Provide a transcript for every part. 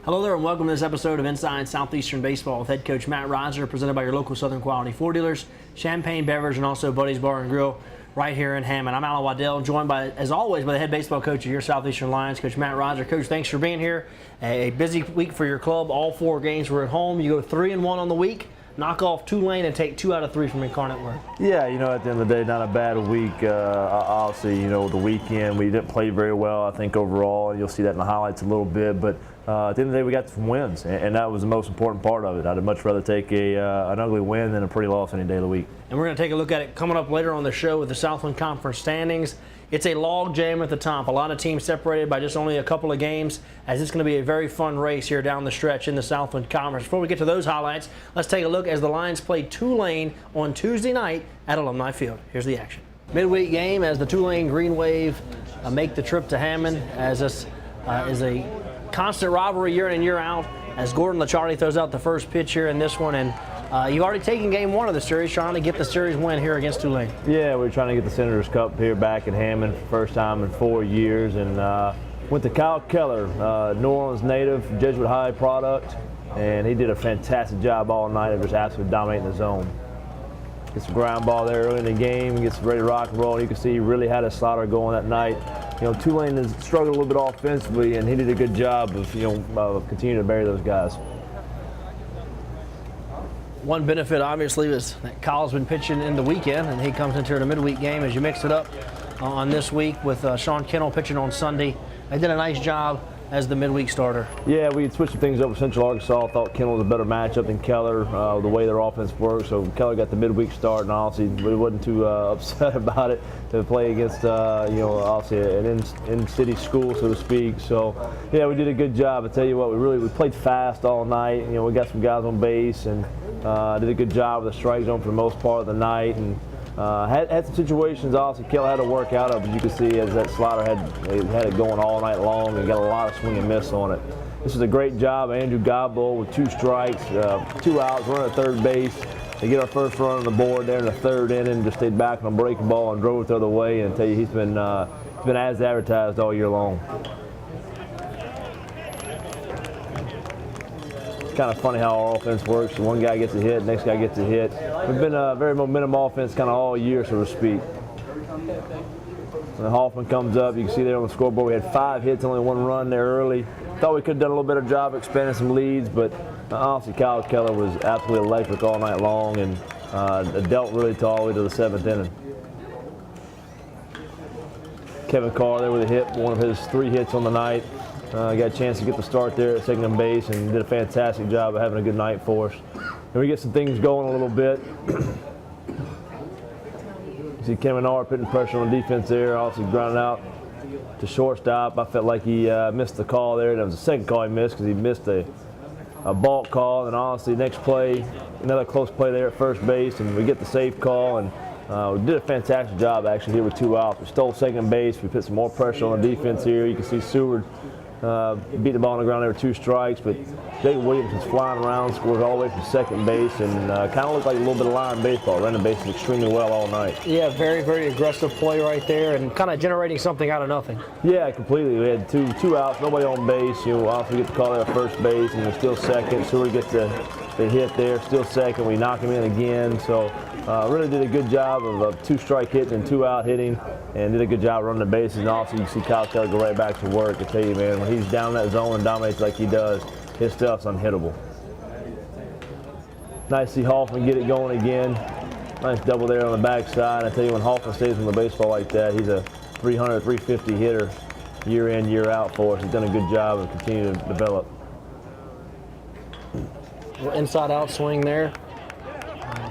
Hello there and welcome to this episode of Inside Southeastern Baseball with head coach Matt Reiser, presented by your local Southern Quality Floor Dealers, Champagne Beverage, and also Buddy's Bar and Grill right here in Hammond. I'm Alan Waddell, joined by, as always, by the head baseball coach of your Southeastern Lions, Coach Matt Reiser. Coach, thanks for being here. A busy week for your club. All 4 games were at home. You go 3-1 on the week, knock off Tulane, and take 2 out of 3 from Incarnate Word. Yeah, at the end of the day, not a bad week. Obviously, the weekend, we didn't play very well, I think, overall. You'll see that in the highlights a little bit. But at the end of the day, we got some wins, and that was the most important part of it. I'd much rather take an ugly win than a pretty loss any day of the week. And we're going to take a look at it coming up later on the show with the Southland Conference standings. It's a log jam at the top. A lot of teams separated by just only a couple of games, as it's going to be a very fun race here down the stretch in the Southland Conference. Before we get to those highlights, let's take a look as the Lions play Tulane on Tuesday night at Alumni Field. Here's the action. Midweek game as the Tulane Green Wave make the trip to Hammond, as this is a constant rivalry year in and year out, as Gordon Lichardi throws out the first pitch here in this one. And you've already taken game 1 of the series, trying to get the series win here against Tulane. Yeah, we're trying to get the Senators Cup here back at Hammond for the first time in 4 years. And went to Kyle Keller, New Orleans native, Jesuit High product, and he did a fantastic job all night of just absolutely dominating the zone. Gets a ground ball there early in the game, gets ready to rock and roll. You can see he really had a slider going that night. Tulane has struggled a little bit offensively, and he did a good job of continuing to bury those guys. One benefit, obviously, is that Kyle's been pitching in the weekend, and he comes into the midweek game as you mix it up on this week with Sean Kennel pitching on Sunday. They did a nice job as the midweek starter. Yeah, we had switched things up with Central Arkansas. Thought Kennel was a better matchup than Keller, the way their offense works. So Keller got the midweek start, and honestly, we wasn't too upset about it to play against, obviously an in-city school, so to speak. So, yeah, we did a good job. I tell you what, we played fast all night. We got some guys on base and did a good job with the strike zone for the most part of the night. And had some situations, obviously, Keller had to work out of, as you can see, as that slider had it going all night long and got a lot of swing and miss on it. This is a great job. Andrew Godbold with 2 strikes, 2 outs, running at third base. They get our first run on the board there in the 3rd inning, just stayed back on a breaking ball and drove it the other way. And I tell you, he's been as advertised all year long. It's kind of funny how our offense works. One guy gets a hit, next guy gets a hit. We've been a very momentum offense kind of all year, so to speak. When Hoffman comes up, you can see there on the scoreboard, we had 5 hits, only 1 run there early. Thought we could have done a little better job expanding some leads, but honestly, Kyle Keller was absolutely electric all night long and dealt really all the way to the 7th inning. Kevin Carr there with a hit, one of his 3 hits on the night. Got a chance to get the start there at second base and did a fantastic job of having a good night for us. And we get some things going a little bit. You see Kevin Carr putting pressure on defense there, also grounded out to shortstop. I felt like he missed the call there. That was the second call he missed because he missed a balk call. And honestly, next play, another close play there at first base, and we get the safe call. And we did a fantastic job actually here with 2 outs. We stole second base. We put some more pressure on the defense here. You can see Seward beat the ball on the ground there with 2 strikes, but Jacob Williams was flying around, scored all the way from second base, and kind of looked like a little bit of line baseball. Ran the bases extremely well all night. Yeah, very, very aggressive play right there, and kind of generating something out of nothing. Yeah, completely. We had two outs, nobody on base. Obviously get the call there at first base, and we're still second. Seward gets the hit there, still second. We knock him in again. So really did a good job of 2-strike hitting and 2-out hitting, and did a good job running the bases. And also you see Kyle Keller go right back to work. I tell you, man, when he's down in that zone and dominates like he does, his stuff's unhittable. Nice to see Hoffman get it going again. Nice double there on the backside. I tell you, when Hoffman stays on the baseball like that, he's a 300, 350 hitter year in, year out for us. He's done a good job and continue to develop. Inside out swing there.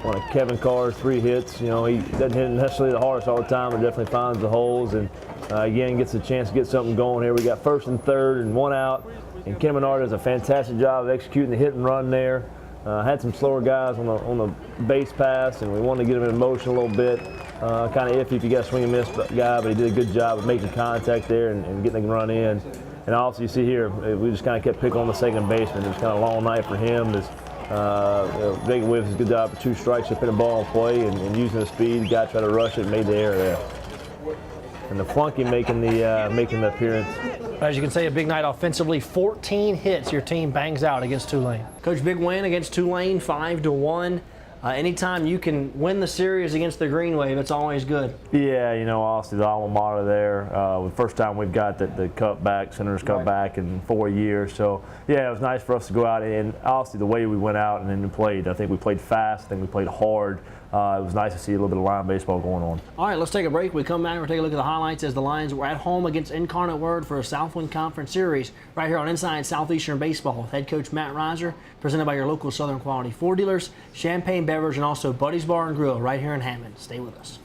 One of Kevin Carr's 3 hits. He doesn't hit necessarily the hardest all the time, but definitely finds the holes. And again, gets a chance to get something going here. We got 1st and 3rd and 1 out. And Ken Menard does a fantastic job of executing the hit and run there. Had some slower guys on the base pass, and we wanted to get him in motion a little bit. Kind of iffy if you got a swing and miss guy, but he did a good job of making contact there and getting the run in. And also, you see here, we just kind of kept picking on the second baseman. It was kind of a long night for him. Jacob Williams did a good job for 2 strikes, just putting the ball on play and using the speed. The guy tried to rush it and made the error there. and the flunky making the appearance. As you can see, a big night offensively. 14 hits your team bangs out against Tulane. Coach, big win against Tulane, 5-1. Anytime you can win the series against the Green Wave, it's always good. Yeah, you know, obviously the alma mater there. The first time we've got the cup back, Senators Cup back in 4 years. So, yeah, it was nice for us to go out, and obviously the way we went out and then played. I think we played fast. I think we played hard. It was nice to see a little bit of line baseball going on. All right, let's take a break. We come back and we'll take a look at the highlights as the Lions were at home against Incarnate Word for a Southland Conference Series right here on Inside Southeastern Baseball with head coach Matt Reiser, presented by your local Southern Quality Ford dealers, Champagne Beverage, and also Buddy's Bar and Grill right here in Hammond. Stay with us.